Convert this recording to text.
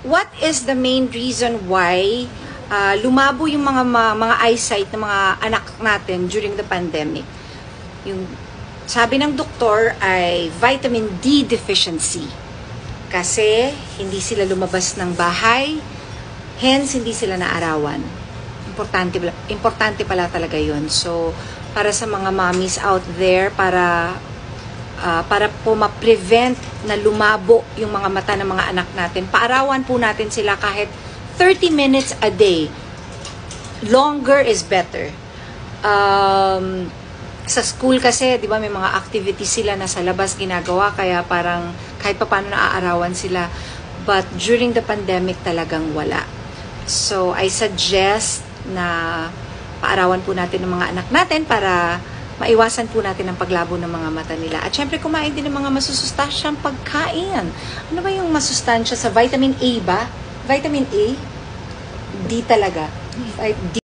what is the main reason why lumabo yung mga eyesight ng mga anak natin during the pandemic? Yung sabi ng doktor ay vitamin D deficiency. Kasi hindi sila lumabas ng bahay, hence hindi sila naarawan. Importante pala talaga yun. So, para sa mga mommies out there, para po ma-prevent na lumabo yung mga mata ng mga anak natin, paarawan po natin sila kahit 30 minutes a day. Longer is better. Sa school kasi, di ba, may mga activities sila na sa labas ginagawa, kaya parang kahit pa paano naaarawan sila. But during the pandemic talagang wala. So, I suggest na paarawan po natin ng mga anak natin para maiwasan po natin ang paglabo ng mga mata nila. At syempre, kumain din ng mga masusustansyang pagkain. Ano ba yung masustansya sa vitamin A ba? Vitamin A? D talaga. D